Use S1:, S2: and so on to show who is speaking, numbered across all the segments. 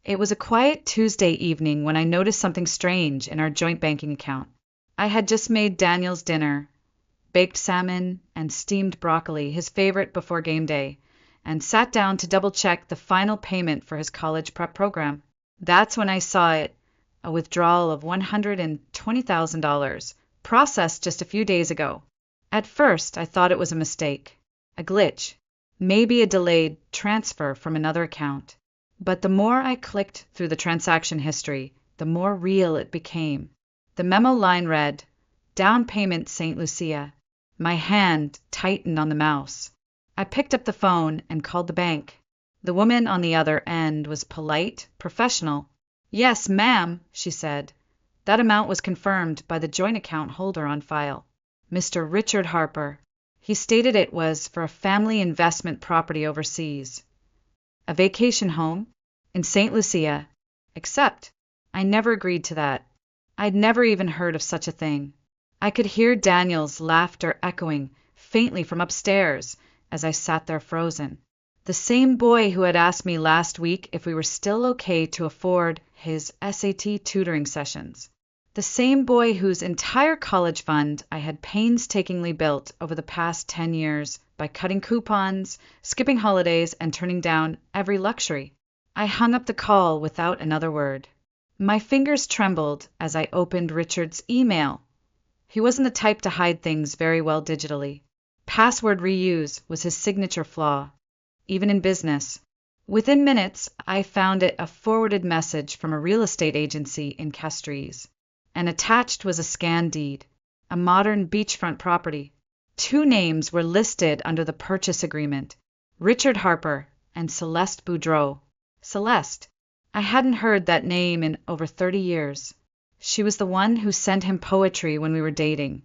S1: It was a quiet Tuesday evening when I noticed something strange in our joint banking account. I had just made Daniel's dinner, baked salmon and steamed broccoli, his favorite before game day, and sat down to double-check the final payment for his college prep program. That's when I saw it, a withdrawal of $120,000, processed just a few days ago. At first, I thought it was a mistake, a glitch, maybe a delayed transfer from another account. But the more I clicked through the transaction history, the more real it became. The memo line read, "Down payment St. Lucia." My hand tightened on the mouse. I picked up the phone and called the bank. The woman on the other end was polite, professional. "Yes, ma'am," she said. That amount was confirmed by the joint account holder on file, Mr. Richard Harper. He stated it was for a family investment property overseas. A vacation home in St. Lucia. Except I never agreed to that. I'd never even heard of such a thing. I could hear Daniel's laughter echoing faintly from upstairs as I sat there frozen. The same boy who had asked me last week if we were still okay to afford his SAT tutoring sessions. The same boy whose entire college fund I had painstakingly built over the past 10 years by cutting coupons, skipping holidays, and turning down every luxury. I hung up the call without another word. My fingers trembled as I opened Richard's email. He wasn't the type to hide things very well digitally. Password reuse was his signature flaw, even in business. Within minutes, I found it a forwarded message from a real estate agency in Castries, and attached was a scanned deed, a modern beachfront property. 2 names were listed under the purchase agreement, Richard Harper and Celeste Boudreau. Celeste. I hadn't heard that name in over 30 years. She was the one who sent him poetry when we were dating,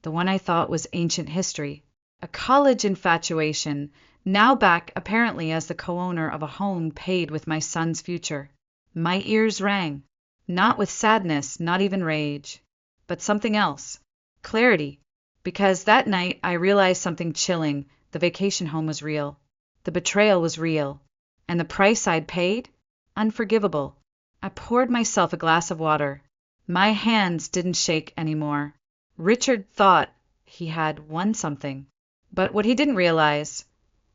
S1: the one I thought was ancient history. A college infatuation, now back apparently as the co-owner of a home paid with my son's future. My ears rang, not with sadness, not even rage, but something else. Clarity. Because that night I realized something chilling. The vacation home was real. The betrayal was real. And the price I'd paid? Unforgivable. I poured myself a glass of water. My hands didn't shake anymore. Richard thought he had won something. But what he didn't realize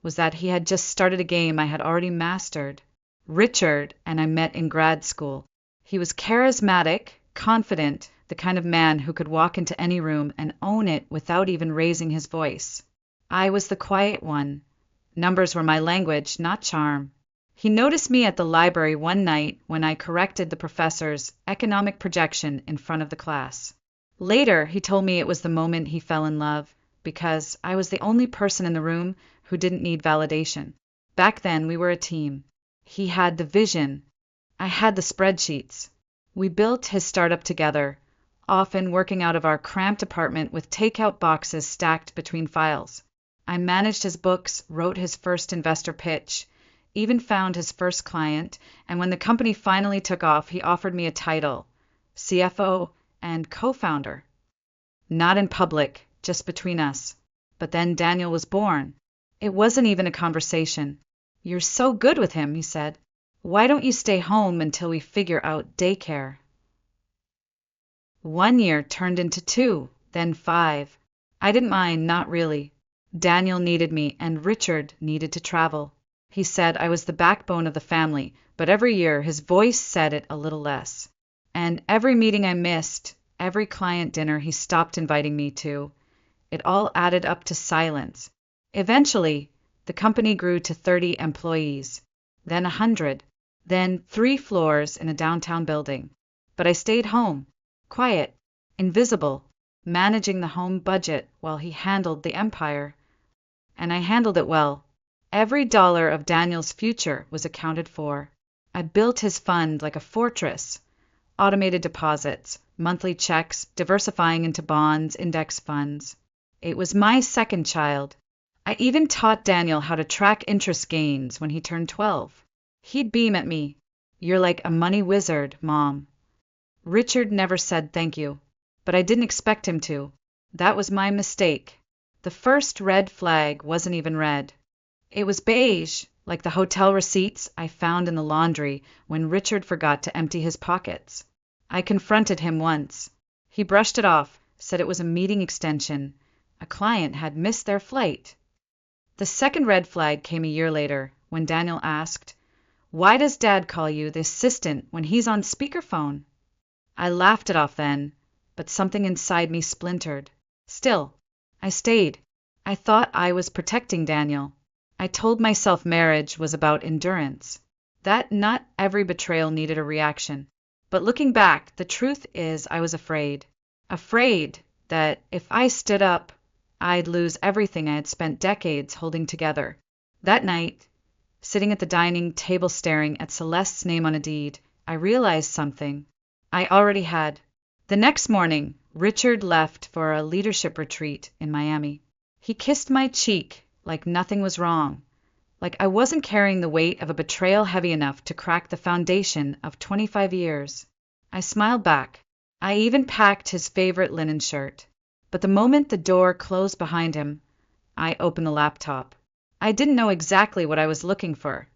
S1: was that he had just started a game I had already mastered. Richard and I met in grad school. He was charismatic, confident, the kind of man who could walk into any room and own it without even raising his voice. I was the quiet one. Numbers were my language, not charm. He noticed me at the library one night when I corrected the professor's economic projection in front of the class. Later, he told me it was the moment he fell in love, because I was the only person in the room who didn't need validation. Back then, we were a team. He had the vision. I had the spreadsheets. We built his startup together, often working out of our cramped apartment with takeout boxes stacked between files. I managed his books, wrote his first investor pitch, even found his first client, and when the company finally took off, he offered me a title, CFO and co-founder. Not in public, just between us. But then Daniel was born. It wasn't even a conversation. "You're so good with him," he said. "Why don't you stay home until we figure out daycare?" 1 year turned into 2, then 5. I didn't mind, not really. Daniel needed me, and Richard needed to travel. He said I was the backbone of the family, but every year his voice said it a little less. And every meeting I missed, every client dinner he stopped inviting me to, it all added up to silence. Eventually, the company grew to 30 employees, then 100, then 3 floors in a downtown building. But I stayed home, quiet, invisible, managing the home budget while he handled the empire. And I handled it well. Every dollar of Daniel's future was accounted for. I built his fund like a fortress. Automated deposits, monthly checks, diversifying into bonds, index funds. It was my second child. I even taught Daniel how to track interest gains when he turned 12. He'd beam at me. "You're like a money wizard, Mom." Richard never said thank you, but I didn't expect him to. That was my mistake. The first red flag wasn't even red. It was beige, like the hotel receipts I found in the laundry when Richard forgot to empty his pockets. I confronted him once. He brushed it off, said it was a meeting extension. A client had missed their flight. The second red flag came a year later, when Daniel asked, "Why does Dad call you the assistant when he's on speakerphone?" I laughed it off then, but something inside me splintered. Still, I stayed. I thought I was protecting Daniel. I told myself marriage was about endurance, that not every betrayal needed a reaction. But looking back, the truth is I was afraid. Afraid that if I stood up, I'd lose everything I had spent decades holding together. That night, sitting at the dining table staring at Celeste's name on a deed, I realized something I already had. The next morning, Richard left for a leadership retreat in Miami. He kissed my cheek like nothing was wrong, like I wasn't carrying the weight of a betrayal heavy enough to crack the foundation of 25 years. I smiled back. I even packed his favorite linen shirt. But the moment the door closed behind him, I opened the laptop. I didn't know exactly what I was looking for,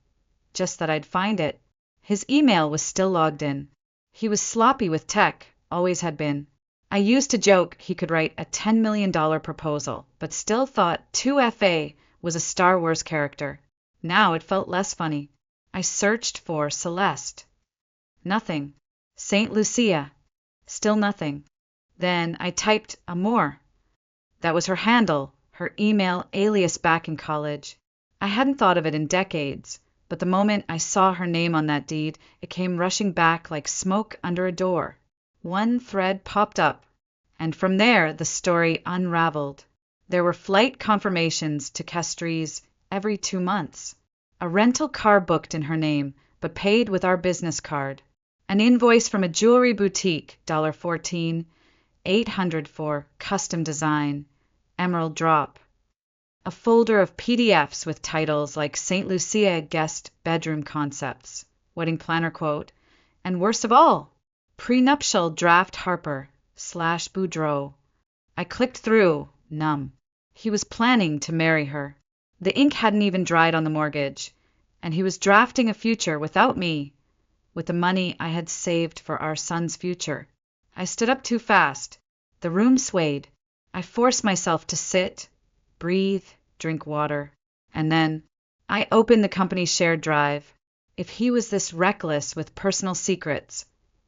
S1: just that I'd find it. His email was still logged in. He was sloppy with tech, always had been. I used to joke he could write a $10 million proposal, but still thought 2FA was a Star Wars character. Now it felt less funny. I searched for Celeste. Nothing. St. Lucia. Still nothing. Then I typed Amor. That was her handle, her email alias back in college. I hadn't thought of it in decades, but the moment I saw her name on that deed, it came rushing back like smoke under a door. One thread popped up, and from there the story unraveled. There were flight confirmations to Castries every 2 months. A rental car booked in her name, but paid with our business card. An invoice from a jewelry boutique, $14, $800 for custom design, emerald drop. A folder of PDFs with titles like St. Lucia guest bedroom concepts, wedding planner quote, and worst of all, prenuptial draft Harper / Boudreaux. I clicked through, numb. He was planning to marry her. The ink hadn't even dried on the mortgage, and he was drafting a future without me, with the money I had saved for our son's future. I stood up too fast. The room swayed. I forced myself to sit, breathe, drink water, and then I opened the company's shared drive. If he was this reckless with personal secrets,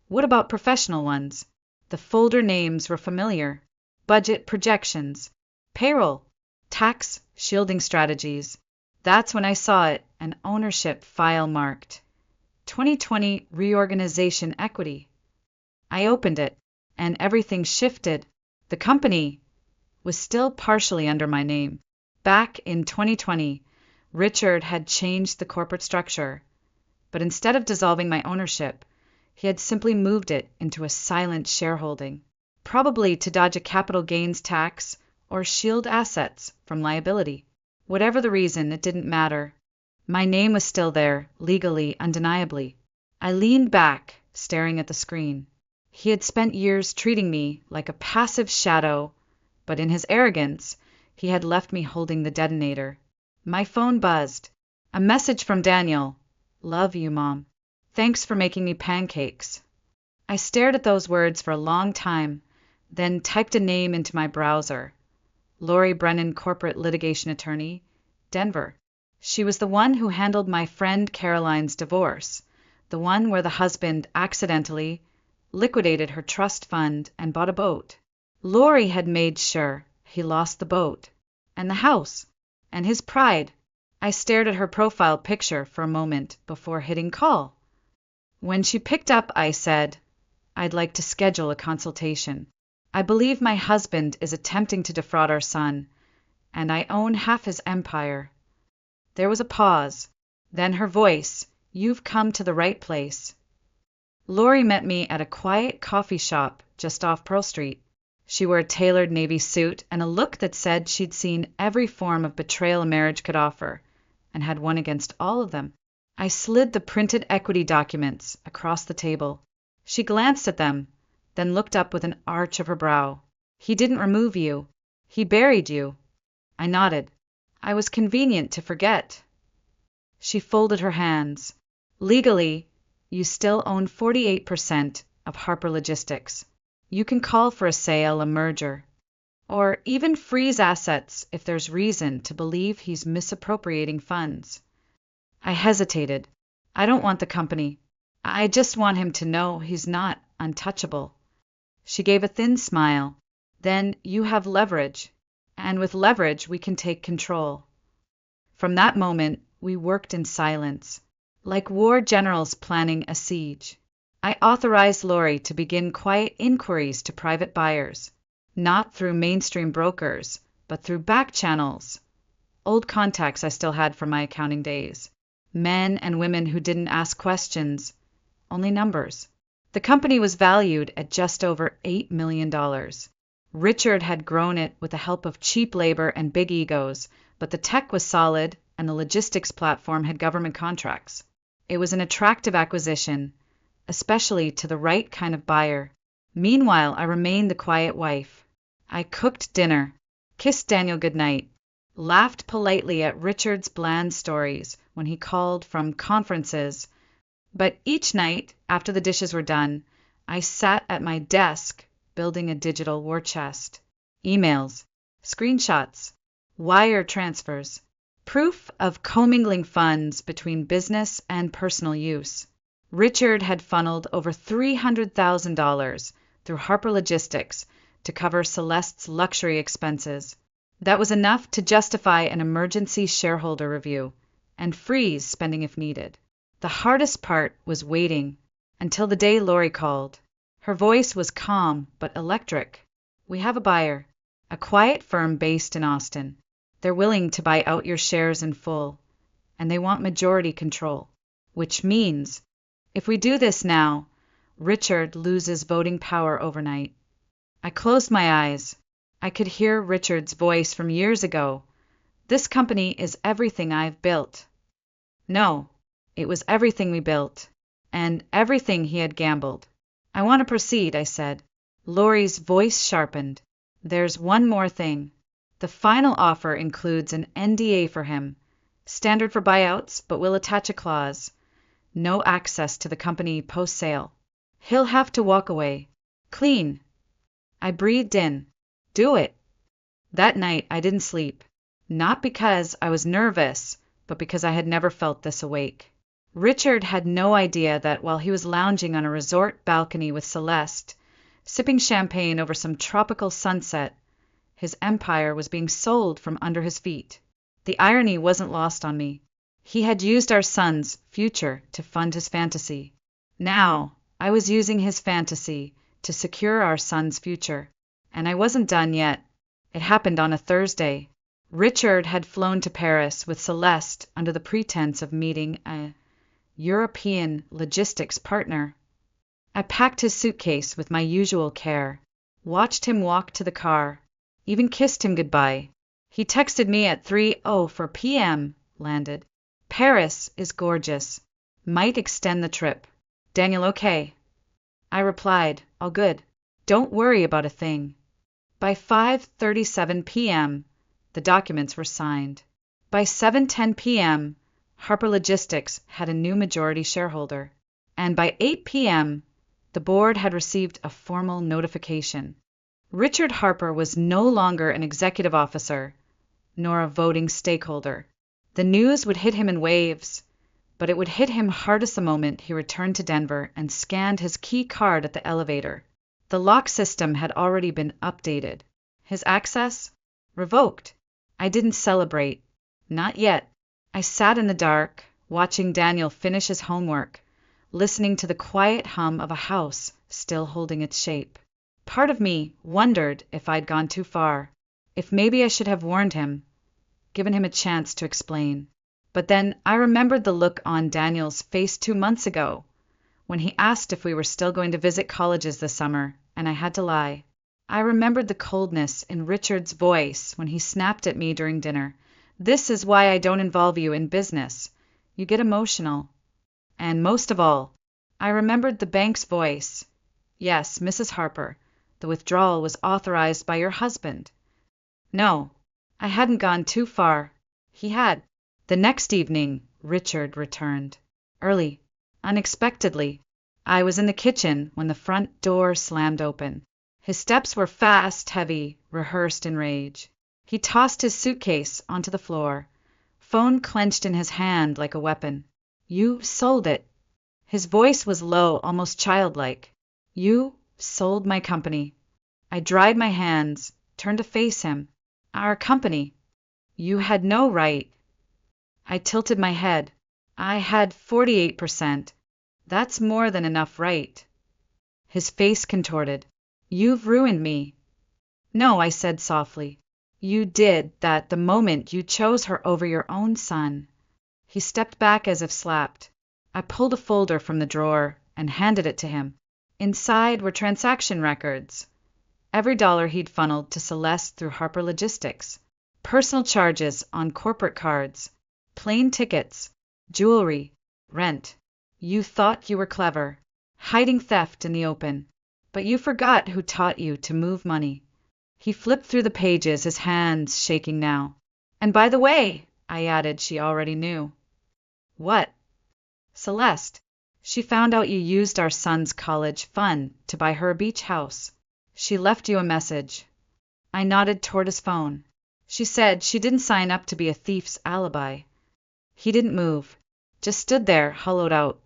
S1: what about professional ones? The folder names were familiar. Budget projections, payroll, tax shielding strategies. That's when I saw it, an ownership file marked 2020 Reorganization Equity. I opened it, and everything shifted. The company was still partially under my name. Back in 2020, Richard had changed the corporate structure, but instead of dissolving my ownership, he had simply moved it into a silent shareholding, probably to dodge a capital gains tax or shield assets from liability. Whatever the reason, it didn't matter. My name was still there, legally, undeniably. I leaned back, staring at the screen. He had spent years treating me like a passive shadow, but in his arrogance, he had left me holding the detonator. My phone buzzed. A message from Daniel. "Love you, Mom. Thanks for making me pancakes." I stared at those words for a long time, then typed a name into my browser. Lori Brennan, corporate litigation attorney, Denver. She was the one who handled my friend Caroline's divorce, the one where the husband accidentally liquidated her trust fund and bought a boat. Lori had made sure he lost the boat, and the house, and his pride. I stared at her profile picture for a moment before hitting call. When she picked up, I said, "I'd like to schedule a consultation. I believe my husband is attempting to defraud our son, and I own half his empire." There was a pause. Then her voice, "You've come to the right place." Lori met me at a quiet coffee shop just off Pearl Street. She wore a tailored navy suit and a look that said she'd seen every form of betrayal a marriage could offer, and had won against all of them. I slid the printed equity documents across the table. She glanced at them, then looked up with an arch of her brow. "He didn't remove you. He buried you." I nodded. I was convenient to forget. She folded her hands. Legally, you still own 48% of Harper Logistics. You can call for a sale, a merger, or even freeze assets if there's reason to believe he's misappropriating funds. I hesitated. I don't want the company. I just want him to know he's not untouchable. She gave a thin smile. Then you have leverage, and with leverage we can take control. From that moment, we worked in silence, like war generals planning a siege. I authorized Lori to begin quiet inquiries to private buyers, not through mainstream brokers, but through back channels, old contacts I still had from my accounting days, men and women who didn't ask questions, only numbers. The company was valued at just over $8 million. Richard had grown it with the help of cheap labor and big egos, but the tech was solid and the logistics platform had government contracts. It was an attractive acquisition, especially to the right kind of buyer. Meanwhile, I remained the quiet wife. I cooked dinner, kissed Daniel goodnight, laughed politely at Richard's bland stories when he called from conferences. But each night, after the dishes were done, I sat at my desk building a digital war chest. Emails, screenshots, wire transfers, proof of commingling funds between business and personal use. Richard had funneled over $300,000 through Harper Logistics to cover Celeste's luxury expenses. That was enough to justify an emergency shareholder review and freeze spending if needed. The hardest part was waiting until the day Lori called. Her voice was calm but electric. We have a buyer, a quiet firm based in Austin. They're willing to buy out your shares in full, and they want majority control, which means if we do this now, Richard loses voting power overnight. I closed my eyes. I could hear Richard's voice from years ago. This company is everything I've built. No, it was everything we built, and everything he had gambled. I want to proceed, I said. Lori's voice sharpened. There's one more thing. The final offer includes an NDA for him, standard for buyouts, but we'll attach a clause. No access to the company post-sale. He'll have to walk away. Clean. I breathed in. Do it. That night I didn't sleep. Not because I was nervous, but because I had never felt this awake. Richard had no idea that while he was lounging on a resort balcony with Celeste, sipping champagne over some tropical sunset, his empire was being sold from under his feet. The irony wasn't lost on me. He had used our son's future to fund his fantasy. Now, I was using his fantasy to secure our son's future. And I wasn't done yet. It happened on a Thursday. Richard had flown to Paris with Celeste under the pretense of meeting a European logistics partner. I packed his suitcase with my usual care, watched him walk to the car, even kissed him goodbye. He texted me at 3:04 p.m., landed. Paris is gorgeous. Might extend the trip. Daniel, okay? I replied, all good. Don't worry about a thing. By 5:37 p.m., the documents were signed. By 7:10 p.m., Harper Logistics had a new majority shareholder. And by 8 p.m., the board had received a formal notification. Richard Harper was no longer an executive officer, nor a voting stakeholder. The news would hit him in waves, but it would hit him hardest the moment he returned to Denver and scanned his key card at the elevator. The lock system had already been updated. His access? Revoked. I didn't celebrate. Not yet. I sat in the dark, watching Daniel finish his homework, listening to the quiet hum of a house still holding its shape. Part of me wondered if I'd gone too far, if maybe I should have warned him, given him a chance to explain. But then I remembered the look on Daniel's face 2 months ago, when he asked if we were still going to visit colleges this summer, and I had to lie. I remembered the coldness in Richard's voice when he snapped at me during dinner. This is why I don't involve you in business. You get emotional. And most of all, I remembered the bank's voice. Yes, Mrs. Harper, the withdrawal was authorized by your husband. No, I hadn't gone too far. He had. The next evening, Richard returned. Early. Unexpectedly. I was in the kitchen when the front door slammed open. His steps were fast, heavy, rehearsed in rage. He tossed his suitcase onto the floor, phone clenched in his hand like a weapon. You sold it. His voice was low, almost childlike. You sold my company. I dried my hands, turned to face him. Our company. You had no right. I tilted my head. I had 48%. That's more than enough right. His face contorted. You've ruined me. No, I said softly. You did that the moment you chose her over your own son. He stepped back as if slapped. I pulled a folder from the drawer and handed it to him. Inside were transaction records. Every dollar he'd funneled to Celeste through Harper Logistics. Personal charges on corporate cards. Plane tickets. Jewelry. Rent. You thought you were clever, hiding theft in the open. But you forgot who taught you to move money. He flipped through the pages, his hands shaking now. And by the way, I added she already knew. What? Celeste. She found out you used our son's college fund to buy her a beach house. She left you a message. I nodded toward his phone. She said she didn't sign up to be a thief's alibi. He didn't move, just stood there, hollowed out.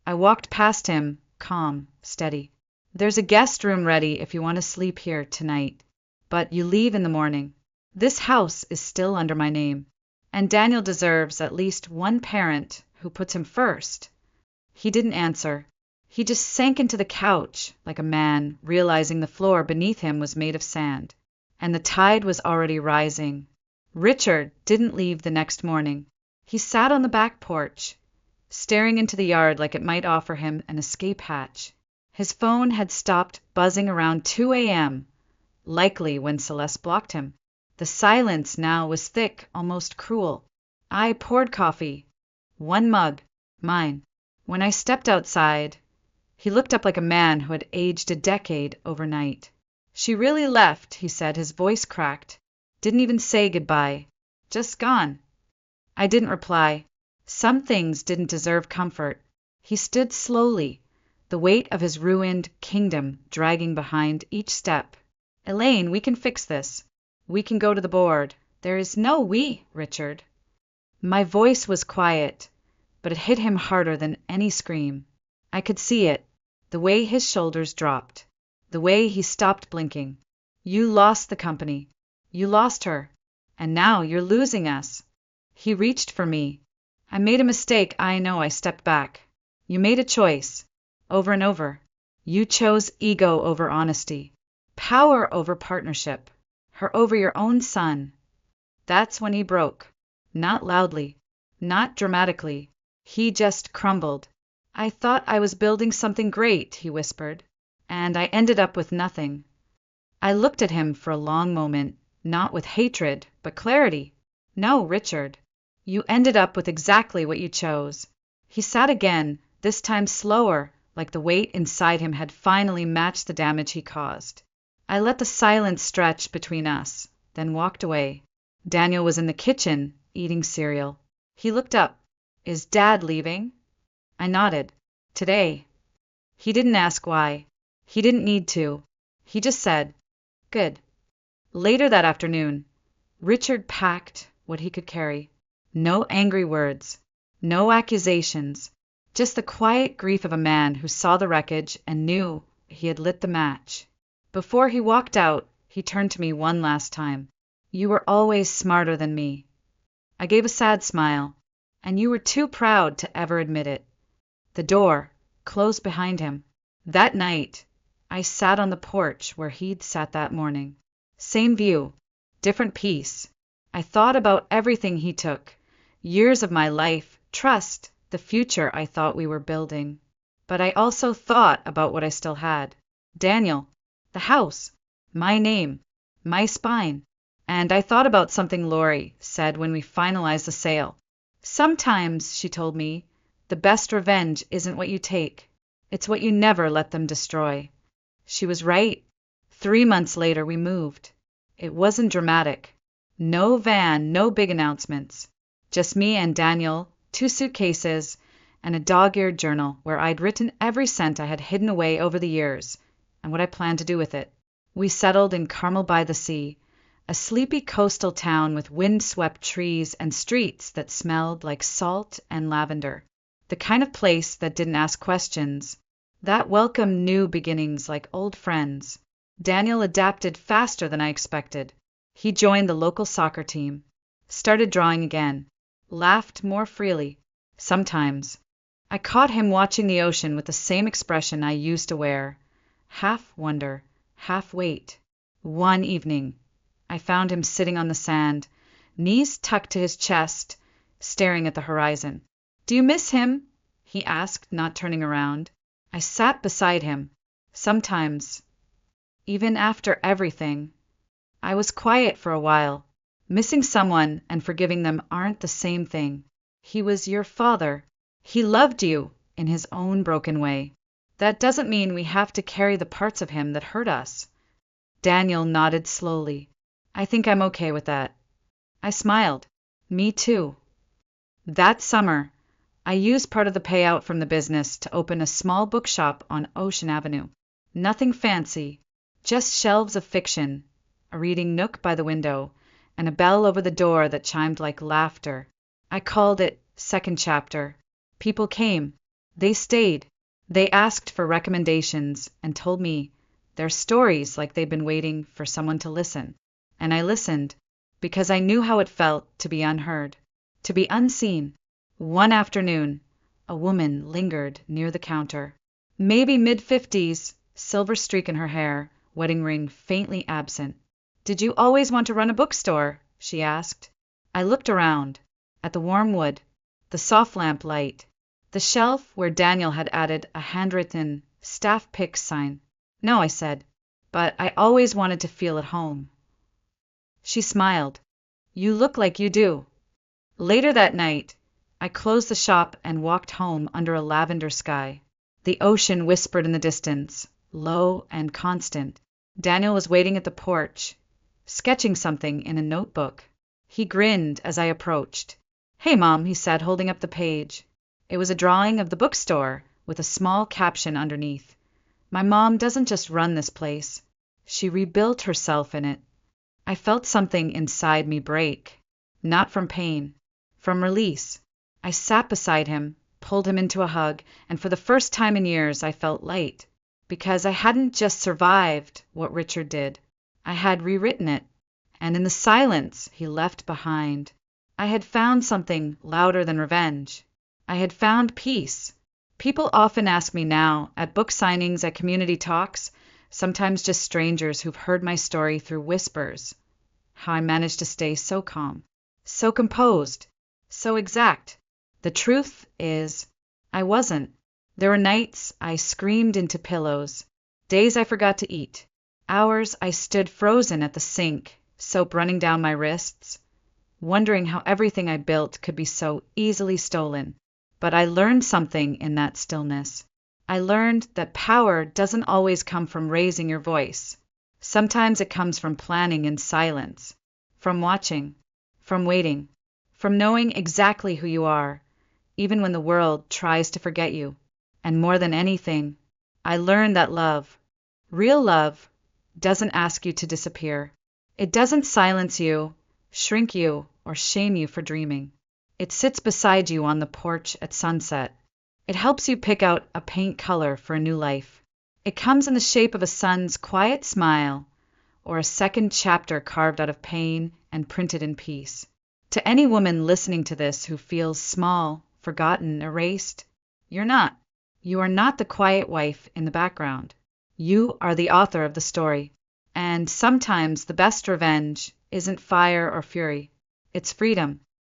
S1: I walked past him, calm, steady. There's a guest room ready if you want to sleep here tonight. But you leave in the morning. This house is still under my name. And Daniel deserves at least one parent who puts him first. He didn't answer. He just sank into the couch like a man, realizing the floor beneath him was made of sand. And the tide was already rising. Richard didn't leave the next morning. He sat on the back porch, staring into the yard like it might offer him an escape hatch. His phone had stopped buzzing around 2 a.m., likely when Celeste blocked him. The silence now was thick, almost cruel. I poured coffee. 1 mug. Mine. When I stepped outside, he looked up like a man who had aged a decade overnight. She really left, he said, his voice cracked. Didn't even say goodbye. Just gone. I didn't reply. Some things didn't deserve comfort. He stood slowly, the weight of his ruined kingdom dragging behind each step. Elaine, we can fix this. We can go to the board. There is no we, Richard. My voice was quiet, but it hit him harder than any scream. I could see it, the way his shoulders dropped, the way he stopped blinking. You lost the company. You lost her. And now you're losing us. He reached for me. I made a mistake, I know. I stepped back. You made a choice. Over and over. You chose ego over honesty. Power over partnership. Her over your own son. That's when he broke. Not loudly. Not dramatically. He just crumbled. I thought I was building something great, he whispered. And I ended up with nothing. I looked at him for a long moment, not with hatred, but clarity. No, Richard. You ended up with exactly what you chose. He sat again, this time slower, like the weight inside him had finally matched the damage he caused. I let the silence stretch between us, then walked away. Daniel was in the kitchen, eating cereal. He looked up. Is Dad leaving? I nodded. Today. He didn't ask why. He didn't need to. He just said, good. Later that afternoon, Richard packed what he could carry. No angry words. No accusations. Just the quiet grief of a man who saw the wreckage and knew he had lit the match. Before he walked out, he turned to me one last time. You were always smarter than me. I gave a sad smile, and you were too proud to ever admit it. The door closed behind him. That night, I sat on the porch where he'd sat that morning. Same view, different piece. I thought about everything he took. Years of my life, trust, the future I thought we were building. But I also thought about what I still had. Daniel, the house, my name, my spine. And I thought about something Lori said when we finalized the sale. Sometimes, she told me, the best revenge isn't what you take. It's what you never let them destroy. She was right. 3 months later, we moved. It wasn't dramatic. No van, no big announcements. Just me and Daniel 2 suitcases, and a dog-eared journal where I'd written every cent I had hidden away over the years and what I planned to do with it. We settled in Carmel by the Sea, a sleepy coastal town with wind-swept trees and streets that smelled like salt and lavender. The kind of place that didn't ask questions, that welcomed new beginnings like old friends. Daniel adapted faster than I expected. He joined the local soccer team, started drawing again, laughed more freely. Sometimes I caught him watching the ocean with the same expression I used to wear, half wonder, half wait. One evening, I found him sitting on the sand, knees tucked to his chest, staring at the horizon. "Do you miss him?" he asked, not turning around. I sat beside him. Sometimes, even after everything, I was quiet for a while. Missing someone and forgiving them aren't the same thing. He was your father. He loved you in his own broken way. That doesn't mean we have to carry the parts of him that hurt us. Daniel nodded slowly. I think I'm okay with that. I smiled. Me too. That summer, I used part of the payout from the business to open a small bookshop on Ocean Avenue. Nothing fancy, just shelves of fiction, a reading nook by the window, and a bell over the door that chimed like laughter. I called it Second Chapter. People came. They stayed. They asked for recommendations and told me their stories like they'd been waiting for someone to listen. And I listened, because I knew how it felt to be unheard, to be unseen. One afternoon, a woman lingered near the counter. Maybe mid-50s, silver streak in her hair, wedding ring faintly absent. "Did you always want to run a bookstore?" she asked. I looked around, at the warm wood, the soft lamp light, the shelf where Daniel had added a handwritten staff picks sign. "No," I said, "but I always wanted to feel at home." She smiled. "You look like you do." Later that night, I closed the shop and walked home under a lavender sky. The ocean whispered in the distance, low and constant. Daniel was waiting at the porch, sketching something in a notebook. He grinned as I approached. "Hey, Mom," he said, holding up the page. It was a drawing of the bookstore with a small caption underneath. "My mom doesn't just run this place. She rebuilt herself in it." I felt something inside me break, not from pain, from release. I sat beside him, pulled him into a hug, and for the first time in years I felt light, because I hadn't just survived what Richard did. I had rewritten it, and in the silence he left behind, I had found something louder than revenge. I had found peace. People often ask me now, at book signings, at community talks, sometimes just strangers who've heard my story through whispers, how I managed to stay so calm, so composed, so exact. The truth is, I wasn't. There were nights I screamed into pillows, days I forgot to eat, hours I stood frozen at the sink, soap running down my wrists, wondering how everything I built could be so easily stolen. But I learned something in that stillness. I learned that power doesn't always come from raising your voice. Sometimes it comes from planning in silence, from watching, from waiting, from knowing exactly who you are, even when the world tries to forget you. And more than anything, I learned that love, real love, doesn't ask you to disappear. It doesn't silence you, shrink you, or shame you for dreaming. It sits beside you on the porch at sunset. It helps you pick out a paint color for a new life. It comes in the shape of a son's quiet smile, or a second chapter carved out of pain and printed in peace. To any woman listening to this who feels small, forgotten, erased, you're not. You are not the quiet wife in the background. You are the author of the story. And sometimes the best revenge isn't fire or fury. It's freedom.